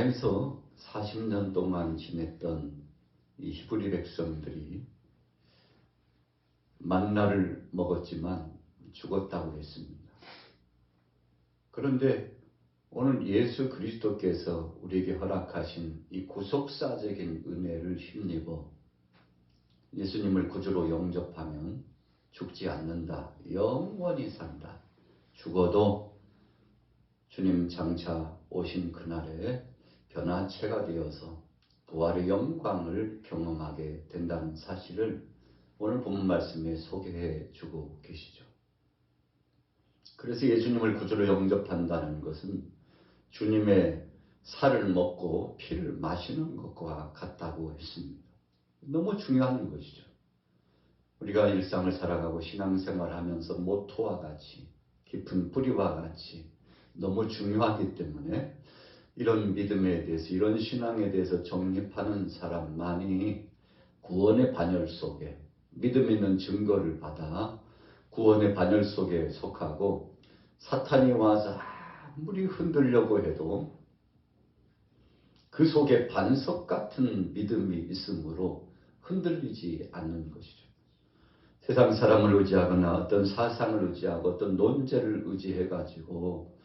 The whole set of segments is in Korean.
광야에서 40년 동안 지냈던 이 히브리 백성들이 만나를 먹었지만 죽었다고 했습니다. 그런데 오늘 예수 그리스도께서 우리에게 허락하신 이 구속사적인 은혜를 힘입어 예수님을 구주로 영접하면 죽지 않는다. 영원히 산다. 죽어도 주님 장차 오신 그날에 변화체가 되어서 부활의 영광을 경험하게 된다는 사실을 오늘 본문 말씀에 소개해 주고 계시죠. 그래서 예수님을 구주로 영접한다는 것은 주님의 살을 먹고 피를 마시는 것과 같다고 했습니다. 너무 중요한 것이죠. 우리가 일상을 살아가고 신앙생활하면서 모토와 같이 깊은 뿌리와 같이 너무 중요하기 때문에 이런 믿음에 대해서 이런 신앙에 대해서 정립하는 사람만이 구원의 반열 속에 믿음 있는 증거를 받아 구원의 반열 속에 속하고 사탄이 와서 아무리 흔들려고 해도 그 속에 반석 같은 믿음이 있으므로 흔들리지 않는 것이죠. 세상 사람을 의지하거나 어떤 사상을 의지하고 어떤 논제를 의지해가지고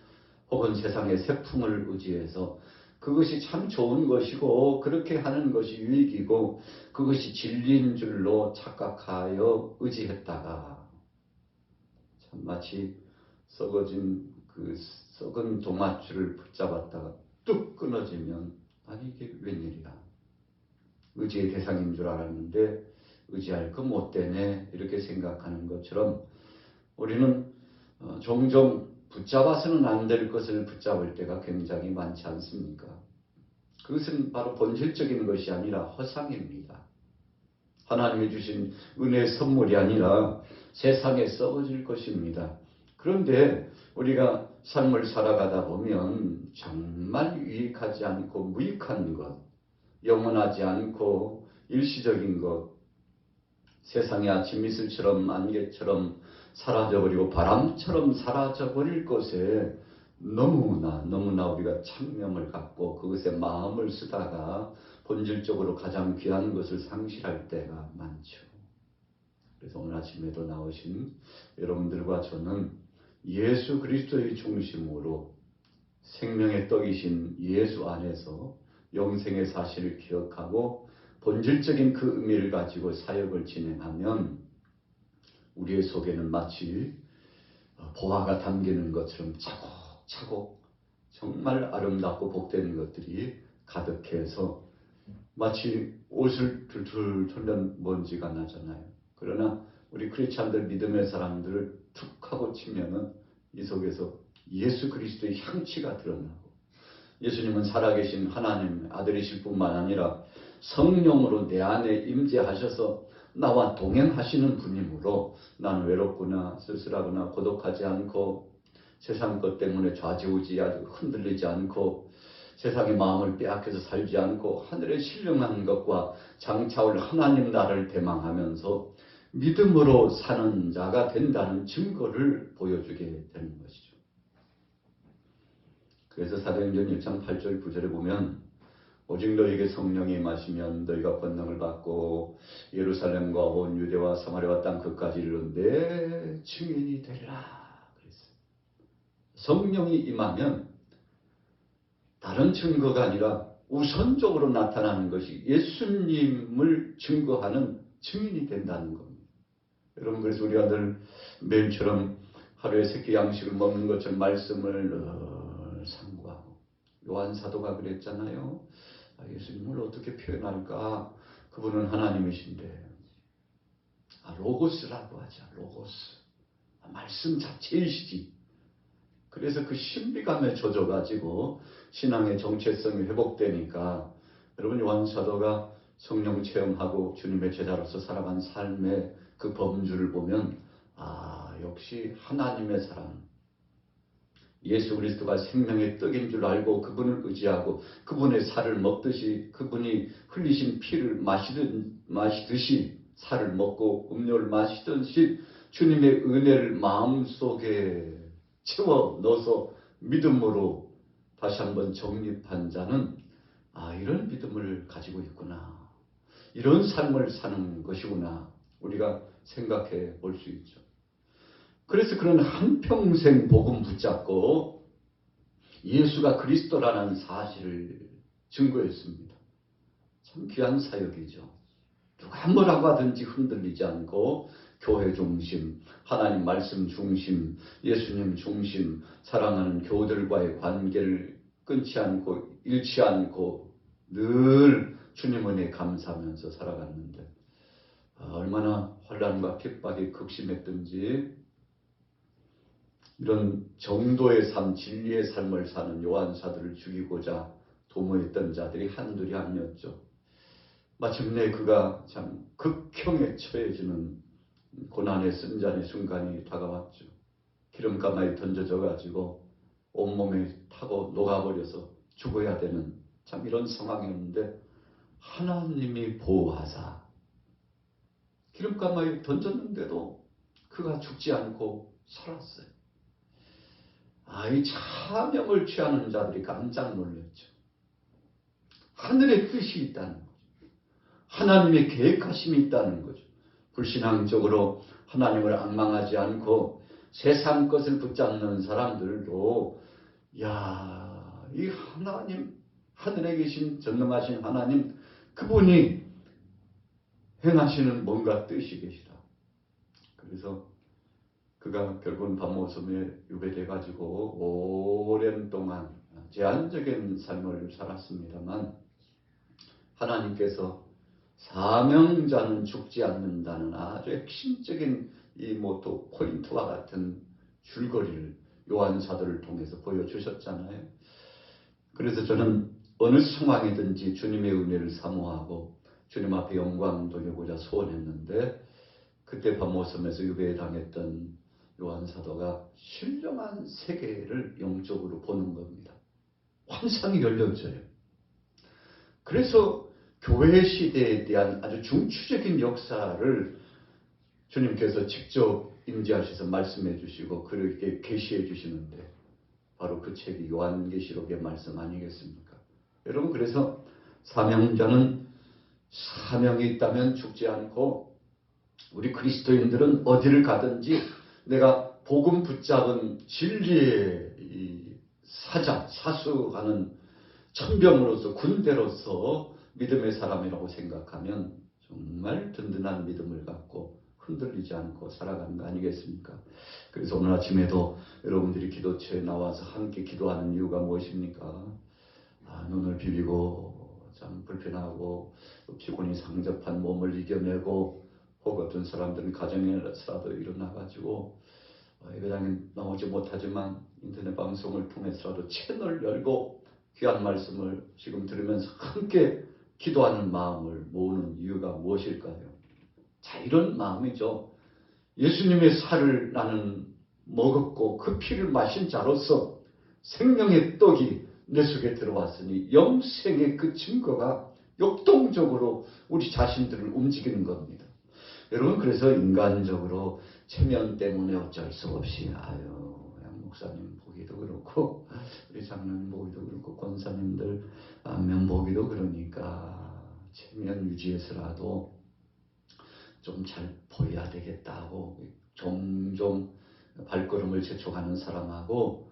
혹은 세상의 세풍을 의지해서 그것이 참 좋은 것이고 그렇게 하는 것이 유익이고 그것이 진리인 줄로 착각하여 의지했다가 참 마치 썩어진 그 썩은 동아줄을 붙잡았다가 뚝 끊어지면 아니 이게 웬일이야. 의지의 대상인 줄 알았는데 의지할 거 못 되네 이렇게 생각하는 것처럼 우리는 종종 붙잡아서는 안 될 것을 붙잡을 때가 굉장히 많지 않습니까? 그것은 바로 본질적인 것이 아니라 허상입니다. 하나님이 주신 은혜의 선물이 아니라 세상에 썩어질 것입니다. 그런데 우리가 삶을 살아가다 보면 정말 유익하지 않고 무익한 것, 영원하지 않고 일시적인 것, 세상의 아침 이슬처럼 안개처럼 사라져버리고 바람처럼 사라져버릴 것에 너무나 우리가 창념을 갖고 그것에 마음을 쓰다가 본질적으로 가장 귀한 것을 상실할 때가 많죠. 그래서 오늘 아침에도 나오신 여러분들과 저는 예수 그리스도의 중심으로 생명의 떡이신 예수 안에서 영생의 사실을 기억하고 본질적인 그 의미를 가지고 사역을 진행하면 우리의 속에는 마치 보화가 담기는 것처럼 차곡차곡 정말 아름답고 복된 것들이 가득해서 마치 옷을 둘둘 털면 먼지가 나잖아요. 그러나 우리 크리스찬들 믿음의 사람들을 툭 하고 치면은 이 속에서 예수 그리스도의 향취가 드러나고 예수님은 살아계신 하나님 아들이실 뿐만 아니라 성령으로 내 안에 임재하셔서 나와 동행하시는 분이므로 나는 외롭거나 쓸쓸하거나 고독하지 않고 세상 것 때문에 좌지우지하고 흔들리지 않고 세상의 마음을 빼앗겨서 살지 않고 하늘에 신령한 것과 장차올 하나님 나라를 대망하면서 믿음으로 사는 자가 된다는 증거를 보여주게 되는 것이죠. 그래서 사도행전 1장 8절 9절에 보면 오직 너에게 성령이 임하시면 너희가 권능을 받고 예루살렘과 온 유대와 사마리아 땅 끝까지 이르러 내 증인이 되리라 그랬어요. 성령이 임하면 다른 증거가 아니라 우선적으로 나타나는 것이 예수님을 증거하는 증인이 된다는 겁니다. 여러분 그래서 우리가 늘 매일처럼 하루에 3끼 양식을 먹는 것처럼 말씀을 늘 상고하고 요한 사도가 그랬잖아요. 예수님을 어떻게 표현할까? 그분은 하나님이신데 로고스라고 하죠. 로고스. 말씀 자체이시지. 그래서 그 신비감에 젖어가지고 신앙의 정체성이 회복되니까 여러분 요한 사도가 성령 체험하고 주님의 제자로서 살아간 삶의 그 범주를 보면 역시 하나님의 사람 예수 그리스도가 생명의 떡인 줄 알고 그분을 의지하고 그분의 살을 먹듯이 그분이 흘리신 피를 마시듯이 살을 먹고 음료를 마시듯이 주님의 은혜를 마음속에 채워 넣어서 믿음으로 다시 한번 정립한 자는 이런 믿음을 가지고 있구나. 이런 삶을 사는 것이구나. 우리가 생각해 볼 수 있죠. 그래서 그런 한평생 복음 붙잡고 예수가 그리스도라는 사실을 증거했습니다. 참 귀한 사역이죠. 누가 뭐라고 하든지 흔들리지 않고 교회 중심, 하나님 말씀 중심, 예수님 중심, 사랑하는 교우들과의 관계를 끊지 않고 잃지 않고 늘 주님 은혜에 감사하면서 살아갔는데 얼마나 환난과 핍박이 극심했든지 이런 정도의 삶, 진리의 삶을 사는 요한사도를 죽이고자 도모했던 자들이 한둘이 아니었죠. 마침내 그가 참 극형에 처해지는 고난의 쓴잔의 순간이 다가왔죠. 기름가마에 던져져 가지고 온몸에 타고 녹아버려서 죽어야 되는 참 이런 상황이었는데 하나님이 보호하사 기름가마에 던졌는데도 그가 죽지 않고 살았어요. 이 차명을 취하는 자들이 깜짝 놀랐죠. 하늘의 뜻이 있다는 거죠. 하나님의 계획하심이 있다는 거죠. 불신앙적으로 하나님을 앙망하지 않고 세상 것을 붙잡는 사람들도 이 하나님, 하늘에 계신 전능하신 하나님, 그분이 행하시는 뭔가 뜻이 계시다. 그래서 그가 결국은 밤모섬에 유배돼 가지고 오랜 동안 제한적인 삶을 살았습니다만 하나님께서 사명자는 죽지 않는다는 아주 핵심적인 이 모토 포인트와 같은 줄거리를 요한사도를 통해서 보여주셨잖아요. 그래서 저는 어느 상황이든지 주님의 은혜를 사모하고 주님 앞에 영광 돌리고자 소원했는데 그때 밤모섬에서 유배에 당했던 요한사도가 신령한 세계를 영적으로 보는 겁니다. 환상이 열려져요. 그래서 교회 시대에 대한 아주 중추적인 역사를 주님께서 직접 임재하셔서 말씀해 주시고 그렇게 계시해 주시는데 바로 그 책이 요한계시록의 말씀 아니겠습니까? 여러분, 그래서 사명자는 사명이 있다면 죽지 않고 우리 그리스도인들은 어디를 가든지 내가 복음 붙잡은 진리의 이 사수하는 천병으로서 군대로서 믿음의 사람이라고 생각하면 정말 든든한 믿음을 갖고 흔들리지 않고 살아가는 거 아니겠습니까? 그래서 오늘 아침에도 여러분들이 기도처에 나와서 함께 기도하는 이유가 무엇입니까? 눈을 비비고 참 불편하고 피곤이 상접한 몸을 이겨내고 혹 어떤 사람들은 가정에서라도 일어나가지고 예배당에 나오지 못하지만 인터넷 방송을 통해서라도 채널 열고 귀한 말씀을 지금 들으면서 함께 기도하는 마음을 모으는 이유가 무엇일까요? 자, 이런 마음이죠. 예수님의 살을 나는 먹었고 그 피를 마신 자로서 생명의 떡이 내 속에 들어왔으니 영생의 그 증거가 역동적으로 우리 자신들을 움직이는 겁니다. 여러분, 그래서 인간적으로 체면 때문에 어쩔 수 없이 양 목사님 보기도 그렇고 우리 장로님 보기도 그렇고 권사님들 면 보기도 그러니까 체면 유지해서라도 좀 잘 보여야 되겠다고 종종 발걸음을 재촉하는 사람하고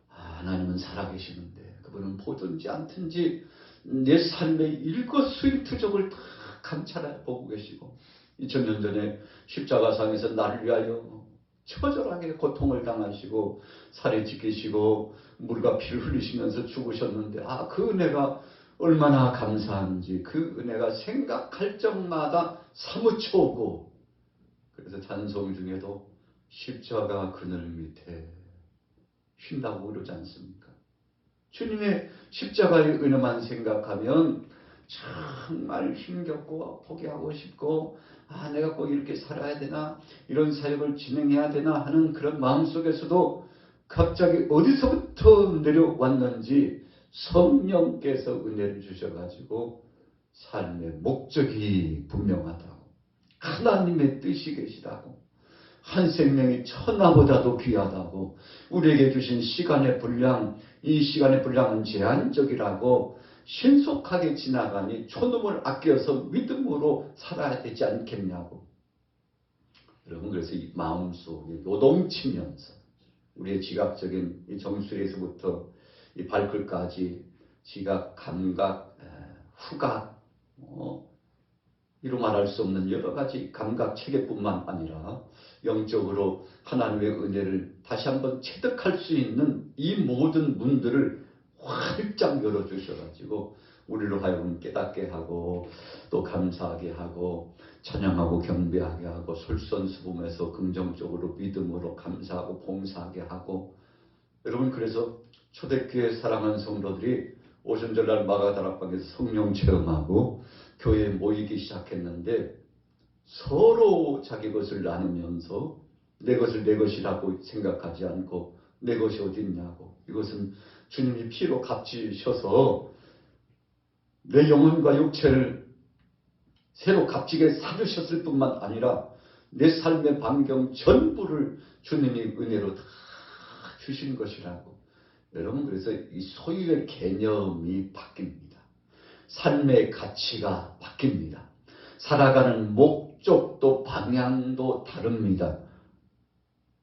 하나님은 살아계시는데 그분은 보든지 않든지 내 삶의 일거수일투족을 다 감찰해 보고 계시고 2000년 전에 십자가상에서 나를 위하여 처절하게 고통을 당하시고 살해 지키시고 물과 피를 흘리시면서 죽으셨는데 그 은혜가 얼마나 감사한지 그 은혜가 생각할 적마다 사무쳐 오고 그래서 찬송 중에도 십자가 그늘 밑에 쉰다고 그러지 않습니까? 주님의 십자가의 은혜만 생각하면 정말 힘겹고 포기하고 싶고 내가 꼭 이렇게 살아야 되나 이런 사역을 진행해야 되나 하는 그런 마음속에서도 갑자기 어디서부터 내려왔는지 성령께서 은혜를 주셔가지고 삶의 목적이 분명하다고 하나님의 뜻이 계시다고 한 생명이 천하보다도 귀하다고 우리에게 주신 시간의 분량 이 시간의 분량은 제한적이라고 신속하게 지나가니 초놈을 아껴서 믿음으로 살아야 되지 않겠냐고. 여러분, 그래서 이 마음속에 요동치면서 우리의 지각적인 이 정수리에서부터 이 발끝까지 지각, 감각, 후각, 이로 말할 수 없는 여러 가지 감각 체계뿐만 아니라 영적으로 하나님의 은혜를 다시 한번 체득할 수 있는 이 모든 문들을 활짝 열어주셔가지고 우리로 하여금 깨닫게 하고 또 감사하게 하고 찬양하고 경배하게 하고 솔선수범해서 긍정적으로 믿음으로 감사하고 봉사하게 하고. 여러분, 그래서 초대교회 사랑하는 성도들이 오순절날 마가다락방에서 성령 체험하고 교회에 모이기 시작했는데 서로 자기 것을 나누면서 내 것을 내 것이라고 생각하지 않고 내 것이 어디 있냐고, 이것은 주님이 피로 값지셔서 내 영혼과 육체를 새로 값지게 사주셨을 뿐만 아니라 내 삶의 반경 전부를 주님이 은혜로 다 주신 것이라고. 여러분, 그래서 이 소유의 개념이 바뀝니다. 삶의 가치가 바뀝니다. 살아가는 목적도 방향도 다릅니다.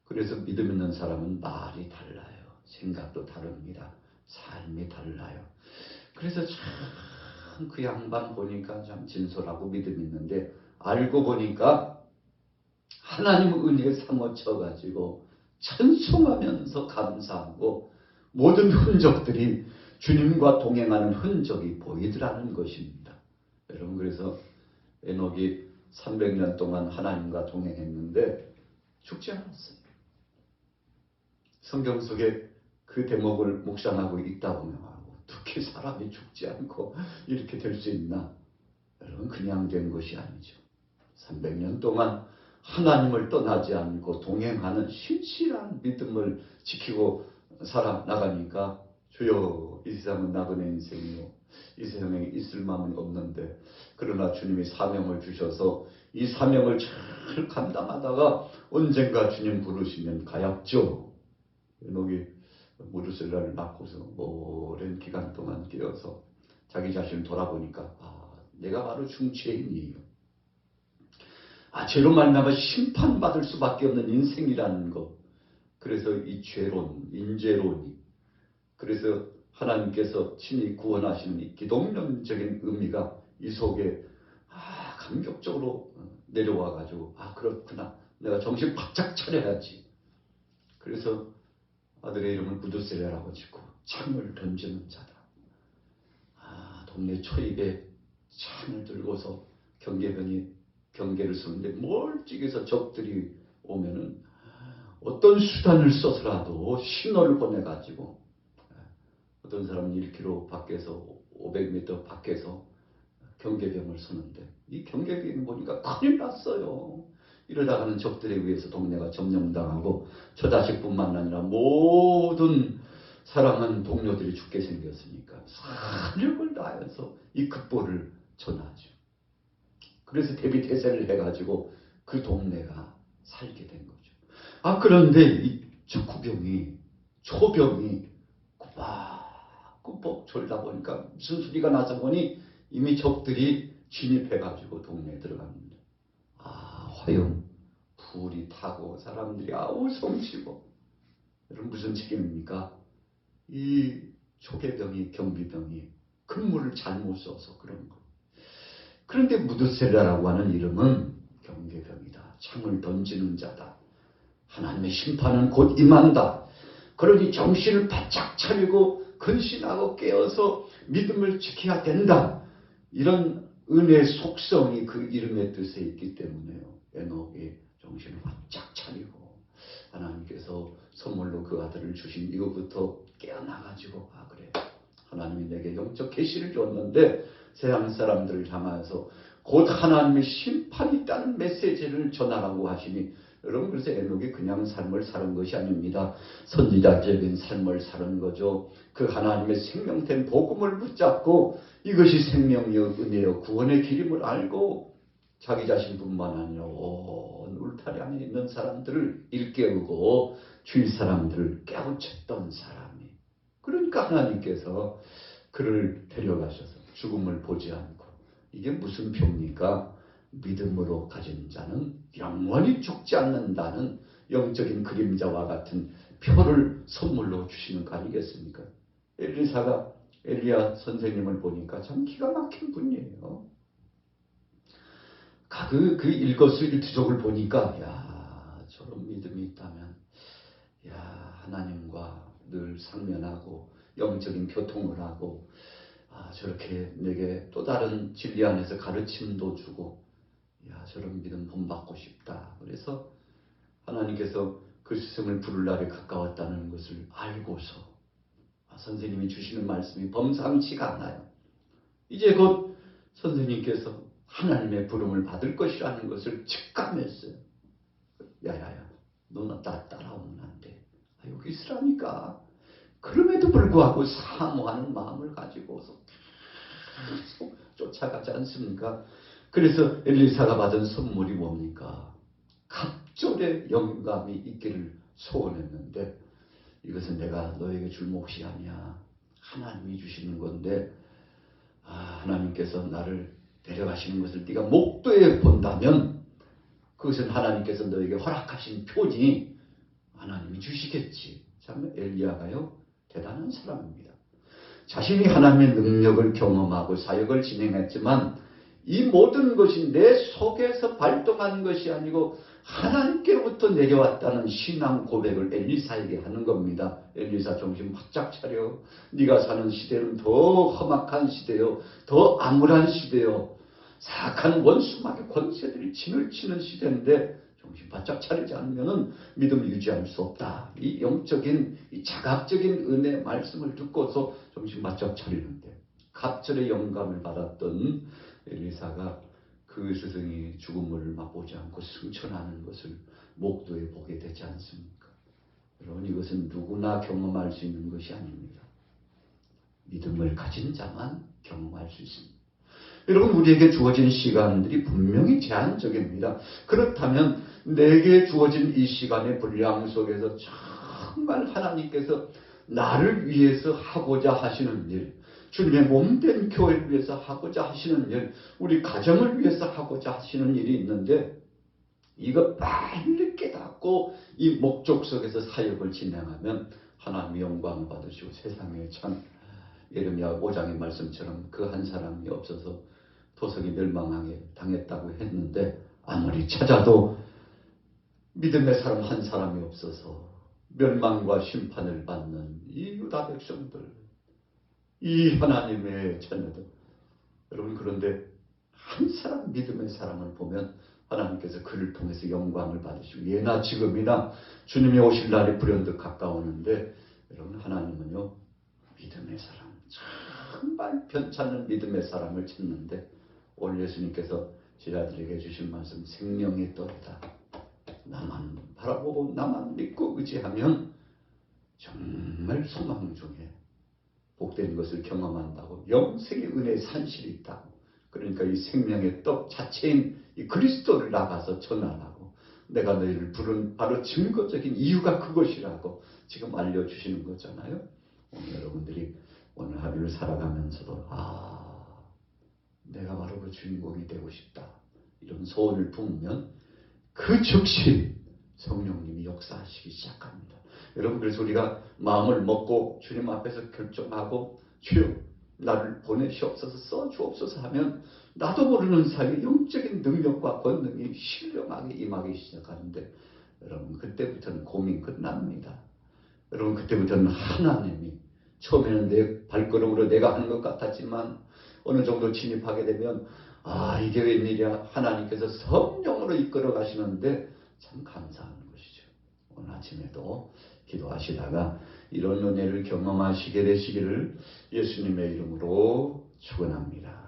그래서 믿음 있는 사람은 말이 달라요. 생각도 다릅니다. 삶이 달라요. 그래서 참 그 양반 보니까 참 진솔하고 믿음 있는데 알고 보니까 하나님 은혜에 사무쳐가지고 찬송하면서 감사하고 모든 흔적들이 주님과 동행하는 흔적이 보이더라는 것입니다. 여러분, 그래서 에녹이 300년 동안 하나님과 동행했는데 죽지 않았어요. 성경 속에 그 대목을 묵상하고 있다 보면 어떻게 사람이 죽지 않고 이렇게 될 수 있나? 여러분, 그냥 된 것이 아니죠. 300년 동안 하나님을 떠나지 않고 동행하는 신실한 믿음을 지키고 살아나가니까 주여, 이 세상은 나그네 인생이요, 이 세상에 있을 마음은 없는데 그러나 주님이 사명을 주셔서 이 사명을 잘 감당하다가 언젠가 주님 부르시면 가야죠. 에녹이 무드셀라를 낳고서 오랜 기간 동안 깨어서 자기 자신을 돌아보니까 내가 바로 중죄인이에요. 죄로 말미암아 심판받을 수밖에 없는 인생이라는 것. 그래서 이 죄론, 인죄론이, 그래서 하나님께서 친히 구원하시는 이 기독론적인 의미가 이 속에 감격적으로 내려와 가지고 그렇구나, 내가 정신 바짝 차려야지. 그래서 아들의 이름을 무드셀라라고 짓고 창을 던지는 자다. 동네 초입에 창을 들고서 경계를 서는데 멀찍이서 적들이 오면은 어떤 수단을 써서라도 신호를 보내가지고, 어떤 사람은 1km 밖에서 500m 밖에서 경계병을 서는데 이 경계병이 보니까 큰일 났어요. 이러다가는 적들에 의해서 동네가 점령당하고 저 자식뿐만 아니라 모든 사랑하는 동료들이 죽게 생겼으니까 사력을 다해서 이 급보를 전하죠. 그래서 대비태세를 해가지고 그 동네가 살게 된 거죠. 그런데 이 초병이 꾸벅꾸벅 졸다 보니까 무슨 소리가 나서 보니 이미 적들이 진입해가지고 동네에 들어갑니다. 화염 불이 타고 사람들이 아우성치고. 여러분, 무슨 책임입니까? 이 초계병이, 경비병이 근무를 잘못 써서 그런 거. 그런데 무드셀라라고 하는 이름은 경계병이다. 창을 던지는 자다. 하나님의 심판은 곧 임한다. 그러니 정신을 바짝 차리고 근신하고 깨어서 믿음을 지켜야 된다. 이런 은혜의 속성이 그 이름의 뜻에 있기 때문에요. 에녹이 정신을 바짝 차리고 하나님께서 선물로 그 아들을 주신 이후부터 깨어나가지고 그래, 하나님이 내게 영적 계시를 줬는데 세상 사람들을 향하여서 곧 하나님의 심판이 있다는 메시지를 전하라고 하시니, 여러분, 그래서 에녹이 그냥 삶을 사는 것이 아닙니다. 선지자적인 삶을 사는 거죠. 그 하나님의 생명된 복음을 붙잡고 이것이 생명이요 은혜요 구원의 길임을 알고 자기 자신뿐만 아니라 온 울타리 안에 있는 사람들을 일깨우고 주위 사람들을 깨우쳤던 사람이. 그러니까 하나님께서 그를 데려가셔서 죽음을 보지 않고, 이게 무슨 표입니까? 믿음으로 가진 자는 영원히 죽지 않는다는 영적인 그림자와 같은 표를 선물로 주시는 거 아니겠습니까? 엘리사가 엘리야 선생님을 보니까 참 기가 막힌 분이에요. 그 일거수일투족을 보니까, 야, 저런 믿음이 있다면, 야, 하나님과 늘 상면하고 영적인 교통을 하고, 저렇게 내게 또 다른 진리 안에서 가르침도 주고, 야, 저런 믿음 본받고 싶다. 그래서 하나님께서 그 스승을 부를 날이 가까웠다는 것을 알고서 선생님이 주시는 말씀이 범상치가 않아요. 이제 곧 선생님께서 하나님의 부름을 받을 것이라는 것을 직감했어요. 야야야, 너 나 따라오면 안 돼. 여기 있으라니까. 그럼에도 불구하고 사모하는 마음을 가지고서 계속 쫓아가지 않습니까? 그래서 엘리사가 받은 선물이 뭡니까? 갑절의 영감이 있기를 소원했는데, 이것은 내가 너에게 줄 몫이 아니야. 하나님이 주시는 건데, 하나님께서 나를 데려가시는 것을 네가 목도에 본다면 그것은 하나님께서 너에게 허락하신 표니 하나님이 주시겠지. 참 엘리야가요, 대단한 사람입니다. 자신이 하나님의 능력을 경험하고 사역을 진행했지만 이 모든 것이 내 속에서 발동하는 것이 아니고 하나님께로부터 내려왔다는 신앙 고백을 엘리사에게 하는 겁니다. 엘리사, 정신 바짝 차려. 네가 사는 시대는 더 험악한 시대요, 더 암울한 시대요, 사악한 원수마귀 권세들이 진을 치는 시대인데 정신 바짝 차리지 않으면 믿음을 유지할 수 없다. 이 영적인, 이 자각적인 은혜 말씀을 듣고서 정신 바짝 차리는데, 갑절의 영감을 받았던 엘리사가 그 스승이 죽음을 맛보지 않고 승천하는 것을 목도에 보게 되지 않습니까? 여러분, 이것은 누구나 경험할 수 있는 것이 아닙니다. 믿음을 가진 자만 경험할 수 있습니다. 여러분, 우리에게 주어진 시간들이 분명히 제한적입니다. 그렇다면 내게 주어진 이 시간의 분량 속에서 정말 하나님께서 나를 위해서 하고자 하시는 일, 주님의 몸된 교회를 위해서 하고자 하시는 일, 우리 가정을 위해서 하고자 하시는 일이 있는데, 이거 빨리 깨닫고 이 목적 속에서 사역을 진행하면 하나님의 영광을 받으시고, 세상에 참 예레미야 5장의 말씀처럼 그 한 사람이 없어서 토성이 멸망하게 당했다고 했는데, 아무리 찾아도 믿음의 사람 한 사람이 없어서 멸망과 심판을 받는 이 유다 백성들, 이 하나님의 자녀들, 여러분, 그런데 한 사람 믿음의 사람을 보면 하나님께서 그를 통해서 영광을 받으시고, 예나 지금이나 주님이 오실 날이 불현듯 가까우는데, 여러분, 하나님은요, 믿음의 사람, 정말 편찮는 믿음의 사람을 찾는데, 오늘 예수님께서 제자들에게 주신 말씀, 생명의 떡이다. 나만 바라보고 나만 믿고 의지하면 정말 소망 중에 복된 것을 경험한다고, 영생의 은혜의 산실이 있다고. 그러니까 이 생명의 떡 자체인 이 그리스도를 나가서 전하라고, 내가 너희를 부른 바로 증거적인 이유가 그것이라고 지금 알려주시는 거잖아요. 오늘 여러분들이 오늘 하루를 살아가면서도 내가 바로 그 주인공이 되고 싶다, 이런 소원을 품으면 그 즉시 성령님이 역사하시기 시작합니다. 여러분, 그래서 우리가 마음을 먹고 주님 앞에서 결정하고, 주여 나를 보내시옵소서, 써주옵소서 하면 나도 모르는 사이에 영적인 능력과 권능이 신령하게 임하기 시작하는데, 여러분, 그때부터는 고민 끝납니다. 여러분, 그때부터는 하나님이, 처음에는 내 발걸음으로 내가 하는 것 같았지만 어느 정도 진입하게 되면 이게 웬일이야, 하나님께서 성령으로 이끌어 가시는데 참 감사한 것이죠. 오늘 아침에도 기도하시다가 이런 은혜를 경험하시게 되시기를 예수님의 이름으로 축원합니다.